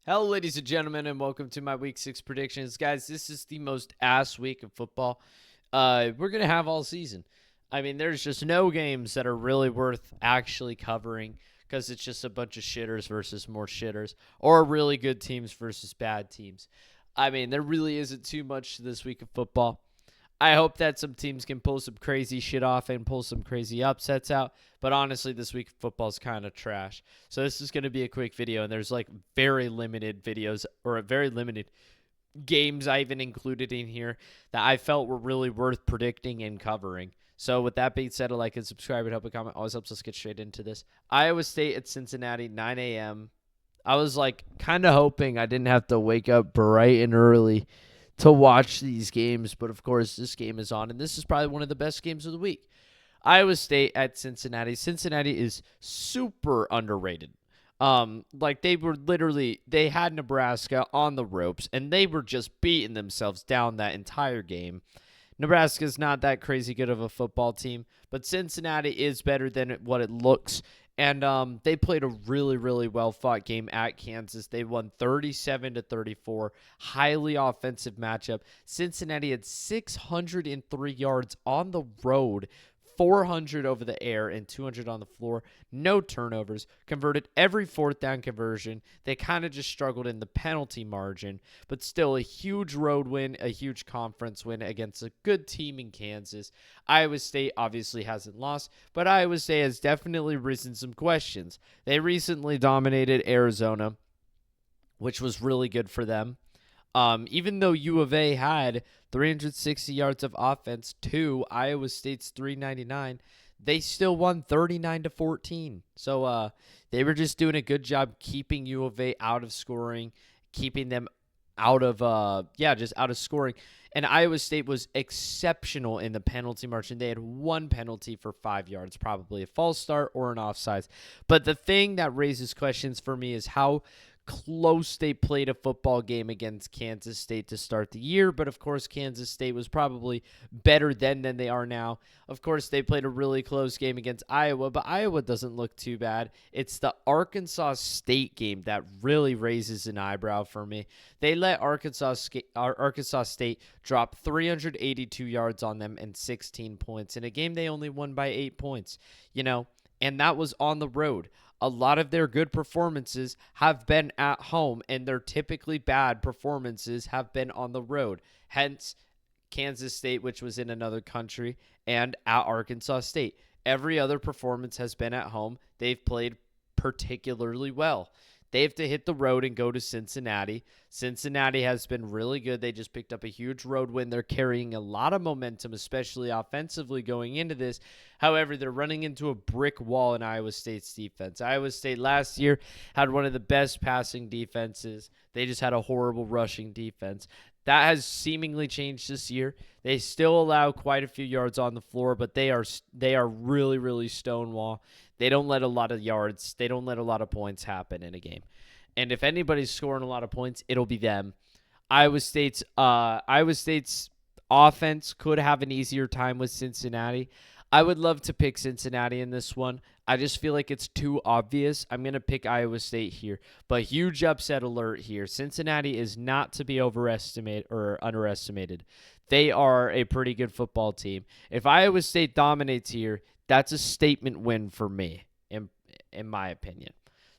Hello, ladies and gentlemen, and welcome to my Week 6 predictions. Guys, this is the most ass week of football we're going to have all season. I mean, there's just no games that are really worth actually covering because it's just a bunch of shitters versus more shitters or really good teams versus bad teams. I mean, there really isn't too much to this week of football. I hope that some teams can pull some crazy shit off and pull some crazy upsets out. But honestly, this week football is kind of trash. So this is going to be a quick video, and there's like very limited videos or very limited games I even included in here that I felt were really worth predicting and covering. So with that being said, like and subscribe and help a comment always helps us get straight into this. Iowa State at Cincinnati, 9 a.m. I was like kind of hoping I didn't have to wake up bright and early to watch these games, but of course this game is on, and this is probably one of the best games of the week. Iowa State at Cincinnati. Cincinnati is super underrated. Like they had Nebraska on the ropes, and they were just beating themselves down that entire game. Nebraska's not that crazy good of a football team, but Cincinnati is better than what it looks. And they played a really, really well fought game at Kansas. They won 37-34. Highly offensive matchup. Cincinnati had 603 yards on the road, 400 over the air, and 200 on the floor. No turnovers. Converted every fourth down conversion. They kind of just struggled in the penalty margin, but still a huge road win, a huge conference win against a good team in Kansas. Iowa State obviously hasn't lost, but Iowa State has definitely risen some questions. They recently dominated Arizona, which was really good for them. Even though U of A had 360 yards of offense to Iowa State's 399, they still won 39-14. So they were just doing a good job keeping U of A out of scoring, keeping them out of just out of scoring. And Iowa State was exceptional in the penalty margin. They had one penalty for 5 yards, probably a false start or an offsides. But the thing that raises questions for me is how close they played a football game against Kansas State to start the year, but of course Kansas State was probably better then than they are now. Of course they played a really close game against Iowa, but Iowa doesn't look too bad. It's the Arkansas State game that really raises an eyebrow for me. They let Arkansas State drop 382 yards on them and 16 points in a game they only won by 8 points, and that was on the road. A lot of their good performances have been at home, and their typically bad performances have been on the road. Hence, Kansas State, which was in another country, and at Arkansas State. Every other performance has been at home. They've played particularly well. They have to hit the road and go to Cincinnati. Cincinnati has been really good. They just picked up a huge road win. They're carrying a lot of momentum, especially offensively going into this. However, they're running into a brick wall in Iowa State's defense. Iowa State last year had one of the best passing defenses. They just had a horrible rushing defense. That has seemingly changed this year. They still allow quite a few yards on the floor, but they are really, really stonewall. They don't let a lot of yards. They don't let a lot of points happen in a game. And if anybody's scoring a lot of points, it'll be them. Iowa State's offense could have an easier time with Cincinnati. I would love to pick Cincinnati in this one. I just feel like it's too obvious. I'm going to pick Iowa State here, but huge upset alert here. Cincinnati is not to be overestimated or underestimated. They are a pretty good football team. If Iowa State dominates here, that's a statement win for me, in my opinion.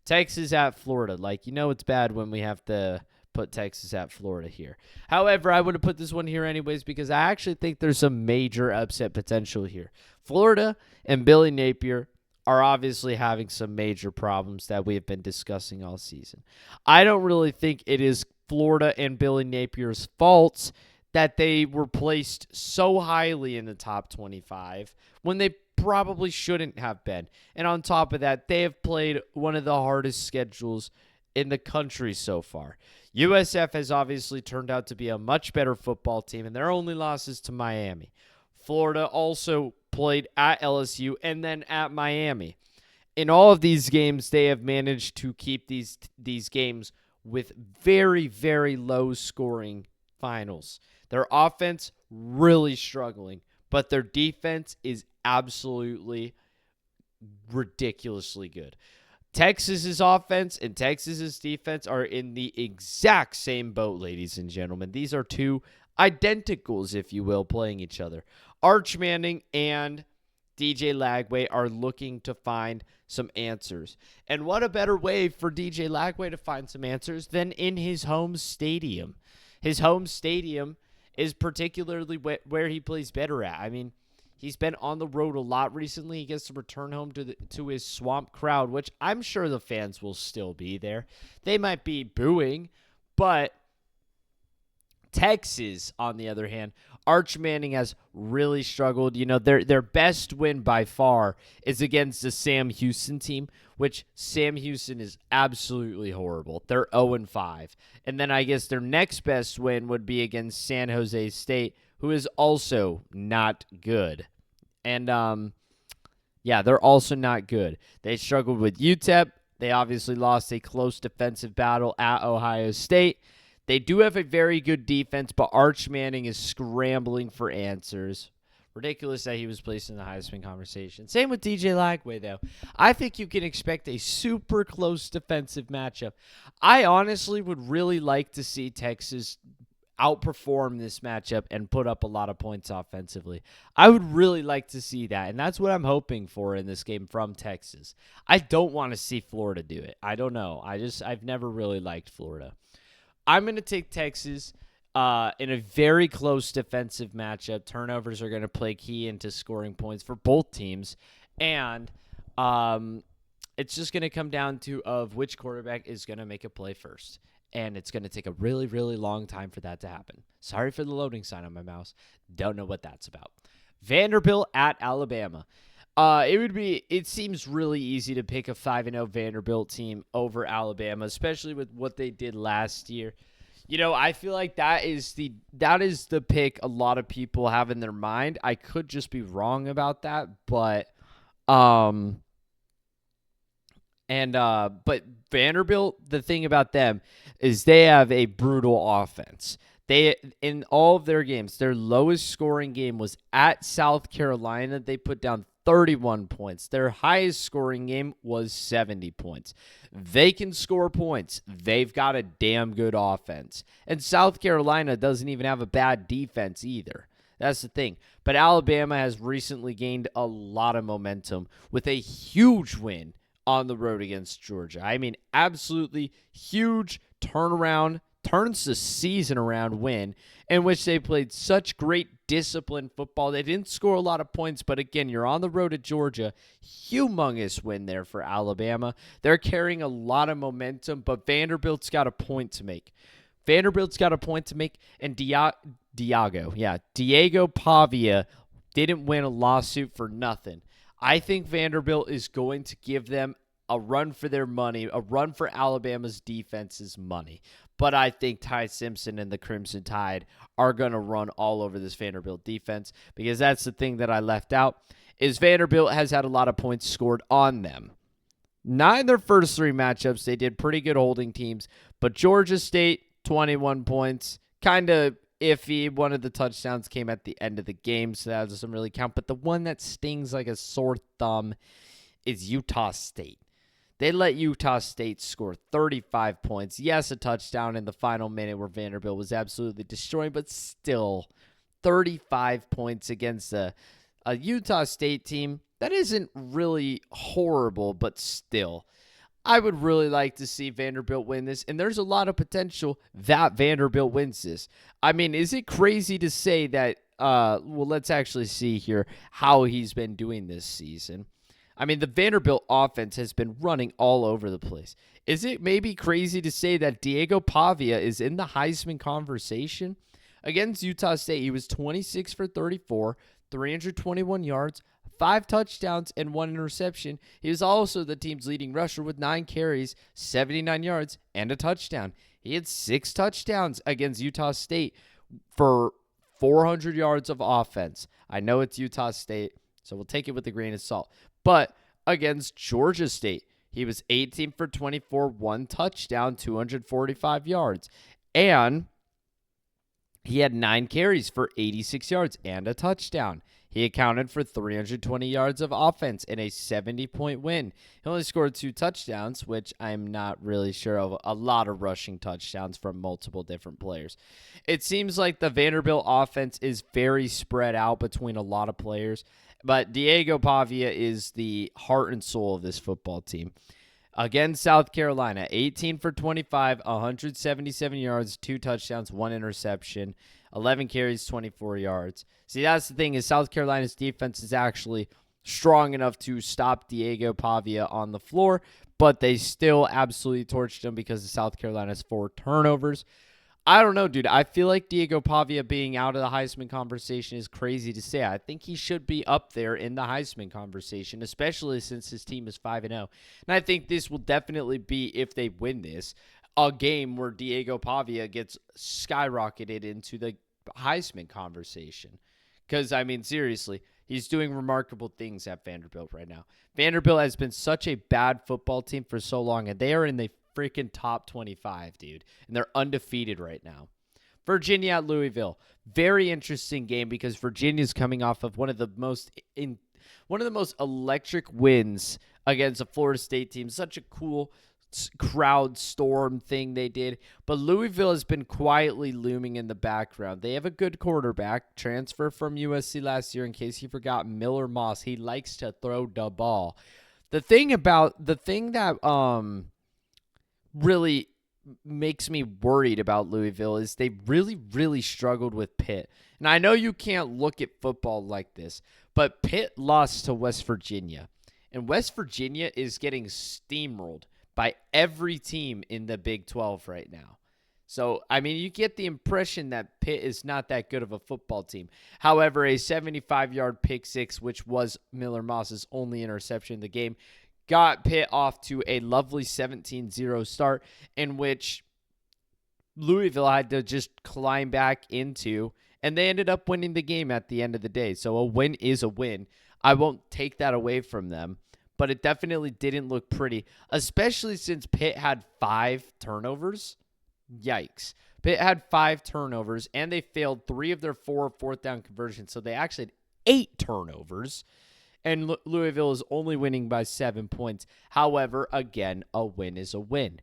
Texas at Florida. It's bad when we have to put Texas at Florida here. However, I would have put this one here anyways because I actually think there's some major upset potential here. Florida and Billy Napier are obviously having some major problems that we have been discussing all season. I don't really think it is Florida and Billy Napier's faults that they were placed so highly in the top 25 when they probably shouldn't have been. And on top of that, they have played one of the hardest schedules in the country so far. USF has obviously turned out to be a much better football team, and their only loss is to Miami. Florida also played at LSU and then at Miami. In all of these games, they have managed to keep these games with very, very low scoring finals. Their offense really struggling, but their defense is absolutely ridiculously good. Texas's offense and Texas's defense are in the exact same boat, ladies and gentlemen. These are two identicals, if you will, playing each other. Arch Manning and DJ Lagway are looking to find some answers. And what a better way for DJ Lagway to find some answers than in his home stadium. His home stadium is particularly where he plays better at. I mean, he's been on the road a lot recently. He gets to return home to his swamp crowd, which I'm sure the fans will still be there. They might be booing, but Texas, on the other hand, Arch Manning has really struggled. You know, their best win by far is against the Sam Houston team, which Sam Houston is absolutely horrible. They're 0-5. And then I guess their next best win would be against San Jose State, who is also not good. And, yeah, they're also not good. They struggled with UTEP. They obviously lost a close defensive battle at Ohio State. They do have a very good defense, but Arch Manning is scrambling for answers. Ridiculous that he was placed in the Heisman conversation. Same with DJ Lagway, though. I think you can expect a super close defensive matchup. I honestly would really like to see Texas outperform this matchup and put up a lot of points offensively. I would really like to see that, and that's what I'm hoping for in this game from Texas. I don't want to see Florida do it. I don't know. I've never really liked Florida. I'm going to take Texas in a very close defensive matchup. Turnovers are going to play key into scoring points for both teams. And it's just going to come down to which quarterback is going to make a play first. And it's going to take a really, really long time for that to happen. Sorry for the loading sign on my mouse. Don't know what that's about. Vanderbilt at Alabama. It seems really easy to pick a 5-0 Vanderbilt team over Alabama, especially with what they did last year. You know, I feel like that is the pick a lot of people have in their mind. I could just be wrong about that, but Vanderbilt, the thing about them is they have a brutal offense. In all of their games, their lowest scoring game was at South Carolina. They put down 31 points. Their highest scoring game was 70 points. They can score points. They've got a damn good offense. And South Carolina doesn't even have a bad defense either. That's the thing. But Alabama has recently gained a lot of momentum with a huge win on the road against Georgia. I mean, absolutely huge turnaround, turns the season around win in which they played such great disciplined football. They didn't score a lot of points, but again, you're on the road at Georgia. Humongous win there for Alabama. They're carrying a lot of momentum, but Vanderbilt's got a point to make. And Diego Pavia didn't win a lawsuit for nothing. I think Vanderbilt is going to give them a run for their money, a run for Alabama's defense's money. But I think Ty Simpson and the Crimson Tide are going to run all over this Vanderbilt defense, because that's the thing that I left out, is Vanderbilt has had a lot of points scored on them. Not in their first three matchups. They did pretty good holding teams, but Georgia State, 21 points, kind of iffy. One of the touchdowns came at the end of the game, so that doesn't really count. But the one that stings like a sore thumb is Utah State. They let Utah State score 35 points. Yes, a touchdown in the final minute where Vanderbilt was absolutely destroying, but still 35 points against a Utah State team that isn't really horrible, but still. I would really like to see Vanderbilt win this, and there's a lot of potential that Vanderbilt wins this. I mean, is it crazy to say that, let's actually see here how he's been doing this season. I mean, the Vanderbilt offense has been running all over the place. Is it maybe crazy to say that Diego Pavia is in the Heisman conversation? Against Utah State, he was 26 for 34, 321 yards, 5 touchdowns, and 1 interception. He was also the team's leading rusher with 9 carries, 79 yards, and a touchdown. He had 6 touchdowns against Utah State for 400 yards of offense. I know it's Utah State, so we'll take it with a grain of salt. But against Georgia State, he was 18 for 24, 1 touchdown, 245 yards. And he had 9 carries for 86 yards and a touchdown. He accounted for 320 yards of offense in a 70-point win. He only scored 2 touchdowns, which I'm not really sure of. A lot of rushing touchdowns from multiple different players. It seems like the Vanderbilt offense is very spread out between a lot of players, but Diego Pavia is the heart and soul of this football team. Against South Carolina, 18 for 25, 177 yards, 2 touchdowns, 1 interception, 11 carries, 24 yards. See, that's the thing, is South Carolina's defense is actually strong enough to stop Diego Pavia on the floor, but they still absolutely torched him because of South Carolina's 4 turnovers. I don't know, dude. I feel like Diego Pavia being out of the Heisman conversation is crazy to say. I think he should be up there in the Heisman conversation, especially since his team is 5-0. And I think this will definitely be, if they win this, a game where Diego Pavia gets skyrocketed into the Heisman conversation. Because, I mean, seriously, he's doing remarkable things at Vanderbilt right now. Vanderbilt has been such a bad football team for so long, and they are in the freaking top 25, dude. And they're undefeated right now. Virginia at Louisville. Very interesting game because Virginia's coming off of one of the most electric wins against a Florida State team. Such a cool crowd storm thing they did. But Louisville has been quietly looming in the background. They have a good quarterback, transfer from USC last year, in case you forgot, Miller Moss. He likes to throw the ball. The thing that really makes me worried about Louisville is they really, really struggled with Pitt. And I know you can't look at football like this, but Pitt lost to West Virginia. And West Virginia is getting steamrolled by every team in the Big 12 right now. So, I mean, you get the impression that Pitt is not that good of a football team. However, a 75-yard pick six, which was Miller Moss's only interception in the game, got Pitt off to a lovely 17-0 start, in which Louisville had to just climb back into, and they ended up winning the game at the end of the day. So a win is a win. I won't take that away from them, but it definitely didn't look pretty, especially since Pitt had 5 turnovers. Yikes. Pitt had 5 turnovers, and they failed 3 of their 4 fourth-down conversions, so they actually had 8 turnovers. And Louisville is only winning by 7 points. However, again, a win is a win.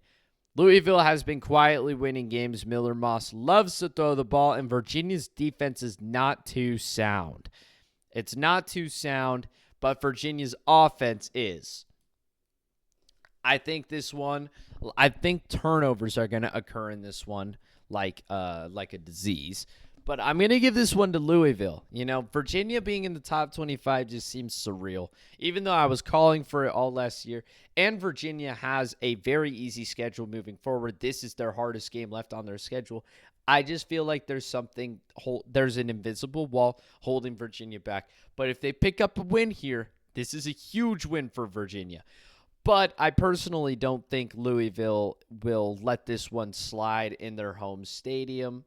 Louisville has been quietly winning games. Miller Moss loves to throw the ball, and Virginia's defense is not too sound. It's not too sound, but Virginia's offense is. I think turnovers are going to occur in this one like a disease. But I'm going to give this one to Louisville. You know, Virginia being in the top 25 just seems surreal, even though I was calling for it all last year. And Virginia has a very easy schedule moving forward. This is their hardest game left on their schedule. I just feel like there's an invisible wall holding Virginia back. But if they pick up a win here, this is a huge win for Virginia. But I personally don't think Louisville will let this one slide in their home stadium.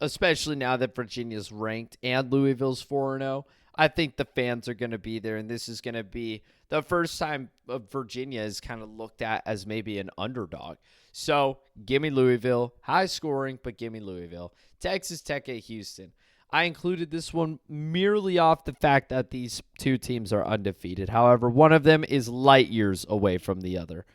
Especially now that Virginia's ranked and Louisville's 4-0. I think the fans are going to be there, and this is going to be the first time Virginia is kind of looked at as maybe an underdog. So, give me Louisville. High scoring, but give me Louisville. Texas Tech at Houston. I included this one merely off the fact that these two teams are undefeated. However, one of them is light years away from the other.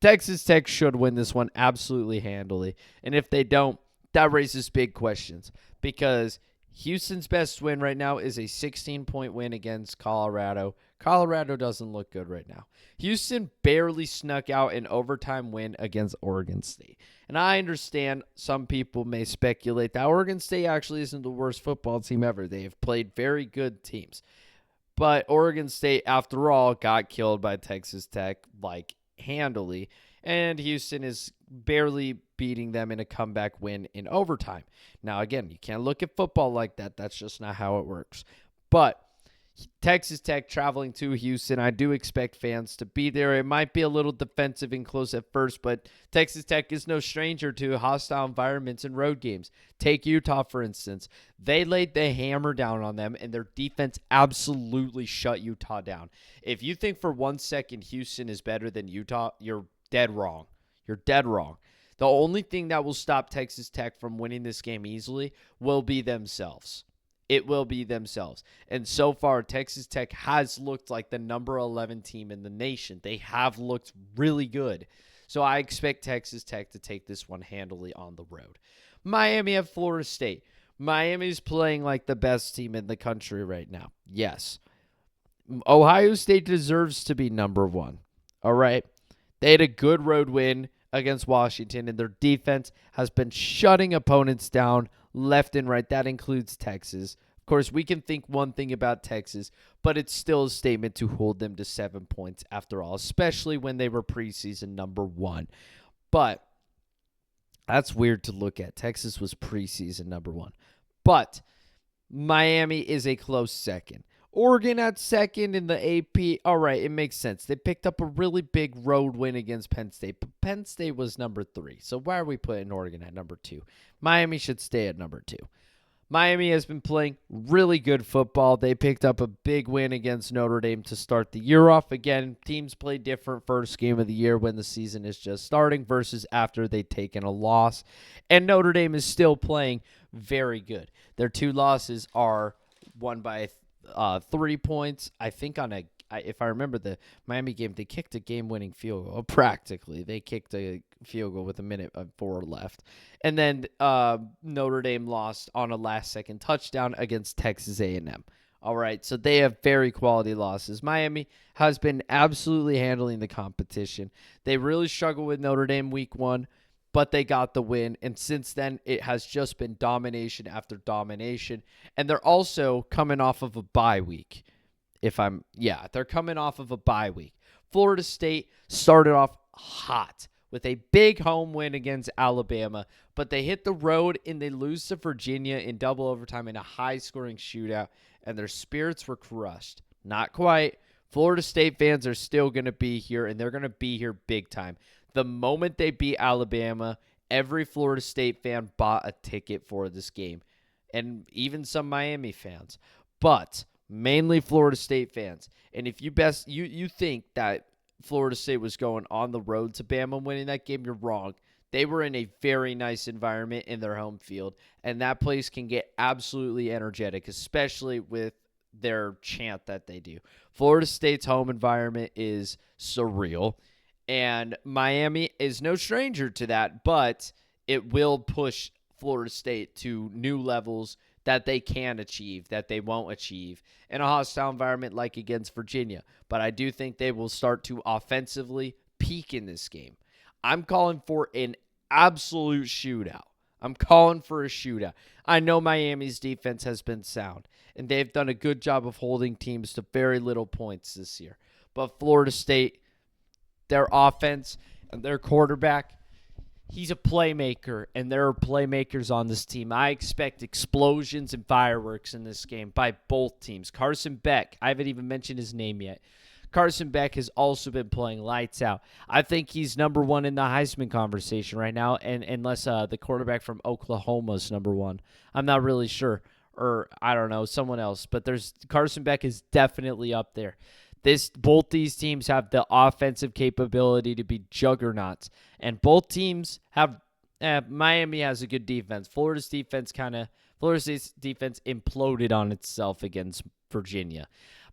Texas Tech should win this one absolutely handily, and if they don't, that raises big questions because Houston's best win right now is a 16-point win against Colorado. Colorado doesn't look good right now. Houston barely snuck out an overtime win against Oregon State. And I understand some people may speculate that Oregon State actually isn't the worst football team ever. They have played very good teams. But Oregon State, after all, got killed by Texas Tech like handily. And Houston is barely beating them in a comeback win in overtime. Now, again, you can't look at football like that. That's just not how it works. But Texas Tech traveling to Houston, I do expect fans to be there. It might be a little defensive and close at first, but Texas Tech is no stranger to hostile environments and road games. Take Utah, for instance. They laid the hammer down on them, and their defense absolutely shut Utah down. If you think for 1 second Houston is better than Utah, you're dead wrong. You're dead wrong. The only thing that will stop Texas Tech from winning this game easily will be themselves. It will be themselves. And so far, Texas Tech has looked like the number 11 team in the nation. They have looked really good. So I expect Texas Tech to take this one handily on the road. Miami at Florida State. Miami's playing like the best team in the country right now. Yes. Ohio State deserves to be number one. All right. They had a good road win against Washington, and their defense has been shutting opponents down left and right. That includes Texas. Of course, we can think one thing about Texas, but it's still a statement to hold them to 7 points after all, especially when they were preseason number one. But that's weird to look at. Texas was preseason number one. But Miami is a close second. Oregon at second in the AP. All right, it makes sense. They picked up a really big road win against Penn State, but Penn State was number 3. So why are we putting Oregon at number 2? Miami should stay at number 2. Miami has been playing really good football. They picked up a big win against Notre Dame to start the year off. Again, teams play different first game of the year when the season is just starting versus after they've taken a loss. And Notre Dame is still playing very good. Their 2 losses are won by 3 points. I think if I remember the Miami game, they kicked a game-winning field goal. Practically, they kicked a field goal with a minute and 4 left. And then Notre Dame lost on a last-second touchdown against Texas A&M. All right, so they have very quality losses. Miami has been absolutely handling the competition. They really struggled with Notre Dame week 1, but they got the win. And since then, it has just been domination after domination. And they're also coming off of a bye week. They're coming off of a bye week. Florida State started off hot with a big home win against Alabama, but they hit the road and they lose to Virginia in double overtime in a high-scoring shootout, and their spirits were crushed. Not quite. Florida State fans are still going to be here, and they're going to be here big time. The moment they beat Alabama, every Florida State fan bought a ticket for this game, and even some Miami fans. But mainly Florida State fans. And if you think that Florida State was going on the road to Bama winning that game, you're wrong. They were in a very nice environment in their home field, and that place can get absolutely energetic, especially with their chant that they do. Florida State's home environment is surreal, and Miami is no stranger to that, but it will push Florida State to new levels that they can achieve, that they won't achieve in a hostile environment like against Virginia. But I do think they will start to offensively peak in this game. I'm calling for an absolute shootout. I'm calling for a shootout. I know Miami's defense has been sound, and they've done a good job of holding teams to very little points this year. But Florida State, their offense and their quarterback, he's a playmaker, and there are playmakers on this team. I expect explosions and fireworks in this game by both teams. Carson Beck, I haven't even mentioned his name yet. Carson Beck has also been playing lights out. I think he's number 1 in the Heisman conversation right now, and unless the quarterback from Oklahoma is number 1. I'm not really sure, or I don't know, someone else. But Carson Beck is definitely up there. Both these teams have the offensive capability to be juggernauts, and both teams have. Miami has a good defense. Florida State's defense imploded on itself against Virginia,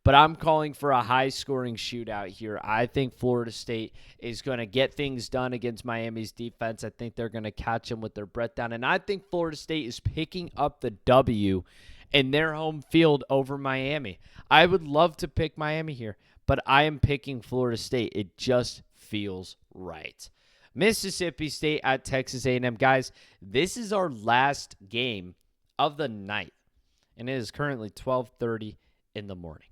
but I'm calling for a high-scoring shootout here. I think Florida State is going to get things done against Miami's defense. I think they're going to catch them with their breath down, and I think Florida State is picking up the W in their home field over Miami. I would love to pick Miami here, but I am picking Florida State. It just feels right. Mississippi State at Texas A&M. Guys, this is our last game of the night, and it is currently 12:30 in the morning.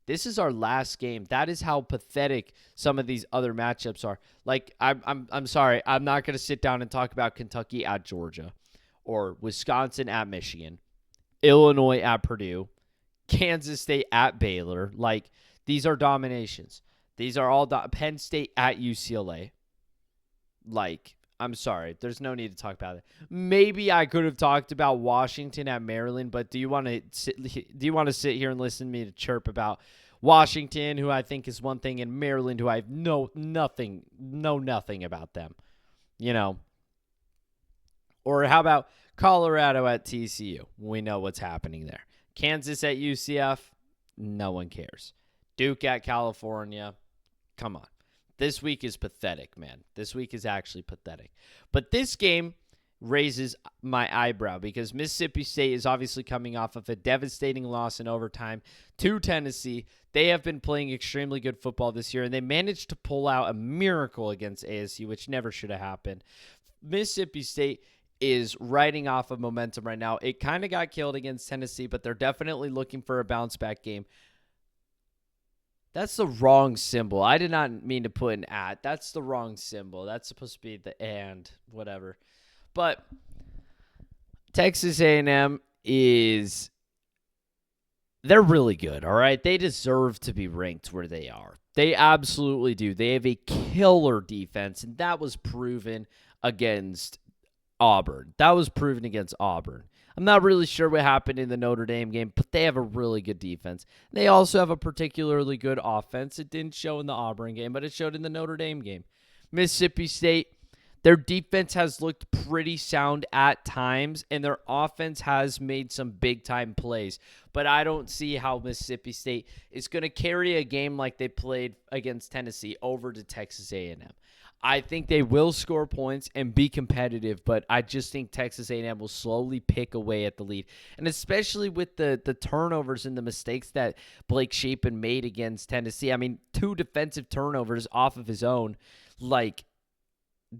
This is our last game. That is how pathetic some of these other matchups are. Like, I'm sorry. I'm not going to sit down and talk about Kentucky at Georgia or Wisconsin at Michigan, Illinois at Purdue, Kansas State at Baylor. Like, these are dominations. These are all Penn State at UCLA. Like, I'm sorry. There's no need to talk about it. Maybe I could have talked about Washington at Maryland, but do you want to sit here and listen to me to chirp about Washington, who I think is one thing, and Maryland, who I know nothing about them, you know? Or how about Colorado at TCU? We know what's happening there. Kansas at UCF, no one cares. Duke at California, come on. This week is pathetic, man. This week is actually pathetic. But this game raises my eyebrow because Mississippi State is obviously coming off of a devastating loss in overtime to Tennessee. They have been playing extremely good football this year, and they managed to pull out a miracle against ASU, which never should have happened. Mississippi State is riding off of momentum right now. It kind of got killed against Tennessee, but they're definitely looking for a bounce-back game. That's the wrong symbol. I did not mean to put an at. That's the wrong symbol. That's supposed to be the and, whatever. But Texas A&M they're really good, all right? They deserve to be ranked where they are. They absolutely do. They have a killer defense, and that was proven against Auburn. I'm not really sure what happened in the Notre Dame game, but they have a really good defense. They also have a particularly good offense. It didn't show in the Auburn game, but it showed in the Notre Dame game. Mississippi State, their defense has looked pretty sound at times, and their offense has made some big-time plays. But I don't see how Mississippi State is going to carry a game like they played against Tennessee over to Texas A&M. I think they will score points and be competitive, but I just think Texas A&M will slowly pick away at the lead. And especially with the turnovers and the mistakes that Blake Shapen made against Tennessee. I mean, 2 defensive turnovers off of his own, like,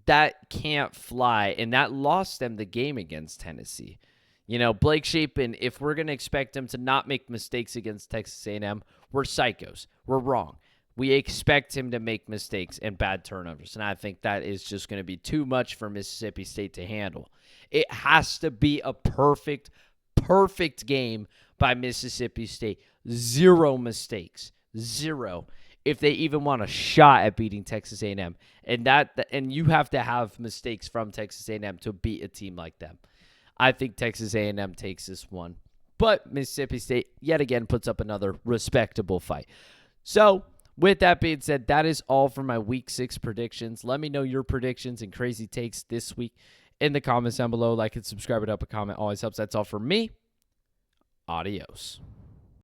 that can't fly, and that lost them the game against Tennessee. You know, Blake Shapen, if we're going to expect him to not make mistakes against Texas A&M, we're psychos. We're wrong. We expect him to make mistakes and bad turnovers, and I think that is just going to be too much for Mississippi State to handle. It has to be a perfect game by Mississippi State. 0 mistakes. 0. If they even want a shot at beating Texas A&M. And you have to have mistakes from Texas A&M to beat a team like them. I think Texas A&M takes this one. But Mississippi State, yet again, puts up another respectable fight. So, with that being said, that is all for my Week 6 predictions. Let me know your predictions and crazy takes this week in the comments down below. Like and subscribe, it up a comment always helps. That's all for me. Adios.